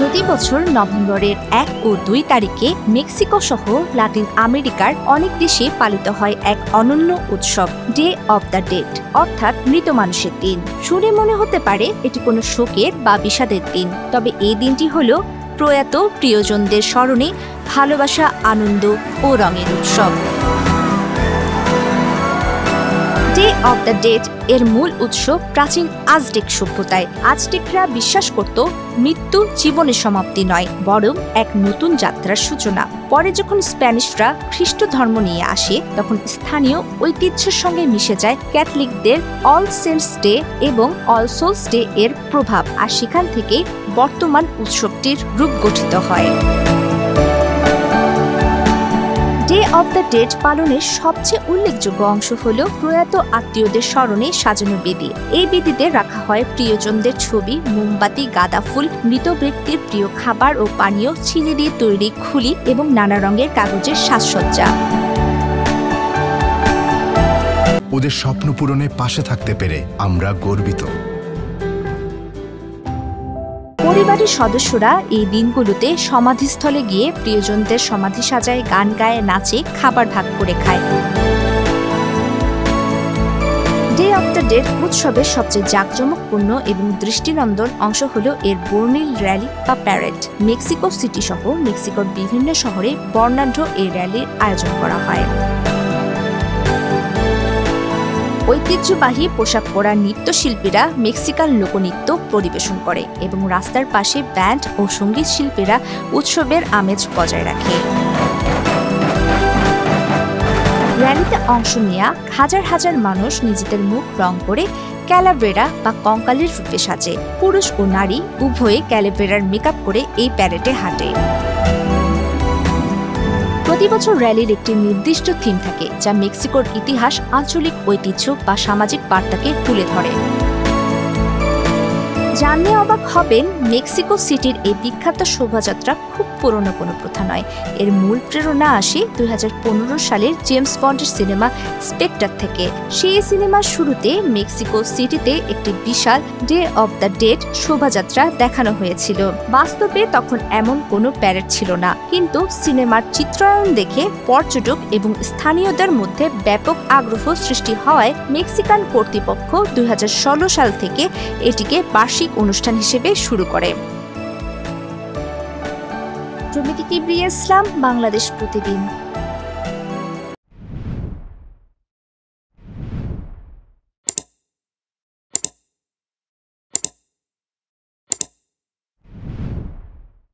প্রতি বছর নভেম্বরের 1 ও 2 তারিখে মেক্সিকো সহ লাতিন আমেরিকার অনেক দেশে পালিত হয় এক অনন্য উৎসব, ডে অব দ্য ডেড, অর্থাৎ মৃত মানুষের দিন। শুনে মনে হতে পারে এটি কোনো শোকের বা বিষাদের দিন, তবে এই দিনটি হল প্রয়াত প্রিয়জনদের স্মরণে ভালোবাসা, আনন্দ ও রঙের উৎসব। ডে অব দ্য ডেড এর মূল উৎস প্রাচীন আজটেক সভ্যতায়। আজটেকরা বিশ্বাস করত মৃত্যু জীবনের সমাপ্তি নয়, বরং এক নতুন যাত্রার সূচনা। পরে যখন স্প্যানিশরা খ্রিস্ট ধর্ম নিয়ে আসে, তখন স্থানীয় ঐতিহ্যের সঙ্গে মিশে যায় ক্যাথলিকদের অল সেন্টস ডে এবং অল সোলস ডে এর প্রভাব, আর সেখান থেকে বর্তমান উৎসবটির রূপ গঠিত হয়। ডে অব দ্য ডেড পালনের সবচেয়ে উল্লেখযোগ্য অংশ হল প্রয়াত আত্মীয়দের স্মরণে সাজানো বেদি। এই বেদিতে রাখা হয় প্রিয়জনদের ছবি, মোমবাতি, গাঁদা ফুল, মৃত ব্যক্তির প্রিয় খাবার ও পানীয়, ছিঁড়ে দিয়ে তৈরি খুলি এবং নানা রঙের কাগজের সাজসজ্জা। ওদের স্বপ্ন পূরণে পাশে থাকতে পেরে আমরা গর্বিত। পরিবারের সদস্যরা এই দিনগুলোতে সমাধিস্থলে গিয়ে প্রিয়জনদের সমাধি সাজায়, গান গায়, নাচে, খাবার ভাগ করে খায়। ডে অব দ্য ডেড উৎসবের সবচেয়ে জাঁকজমকপূর্ণ এবং দৃষ্টিনন্দন অংশ হল এর বর্ণিল র্যালি বা প্যারেড। মেক্সিকো সিটি সহ মেক্সিকোর বিভিন্ন শহরে বর্ণাঢ্য এই র্যালির আয়োজন করা হয়। ঐতিহ্যবাহী পোশাক পরা নৃত্যশিল্পীরা মেক্সিকান লোকনৃত্য পরিবেশন করে এবং রাস্তার পাশে ব্যান্ড ও সঙ্গীত শিল্পীরা উৎসবের আমেজ বজায় রাখে। র্যালিতে অংশ নেওয়া হাজার হাজার মানুষ নিজেদের মুখ রং করে ক্যালাভেরা বা কঙ্কালের রূপে সাজে। পুরুষ ও নারী উভয়ে ক্যালাভেরার মেকআপ করে এই প্যারেডে হাঁটে। প্রতি বছর র্যালির একটি নির্দিষ্ট থিম থাকে, যা মেক্সিকোর ইতিহাস, আঞ্চলিক ঐতিহ্য বা সামাজিক বার্তাকে তুলে ধরে। জানলে অবাক হবেন, মেক্সিকো সিটির এই বিখ্যাত শোভাযাত্রা খুব পুরনো কোনো প্রথা নয়। এর মূল প্রেরণা আসে 2015 সালের জেমস বন্ডের সিনেমা স্পেক্টার থেকে। সেই সিনেমার শুরুতে মেক্সিকো সিটিতে একটি বিশাল ডে অব দ্য ডেড শোভাযাত্রা দেখানো হয়েছিল। বাস্তবে তখন এমন কোনো প্যারেড ছিল না, কিন্তু সিনেমার চিত্রায়ন দেখে পর্যটক এবং স্থানীয়দের মধ্যে ব্যাপক আগ্রহ সৃষ্টি হওয়ায় মেক্সিকান কর্তৃপক্ষ 2016 সাল থেকে এটিকে বার্ষিক অনুষ্ঠান হিসেবে শুরু করে। প্রমিতি কিবরিয়া ইসলাম, বাংলাদেশ প্রতিদিন।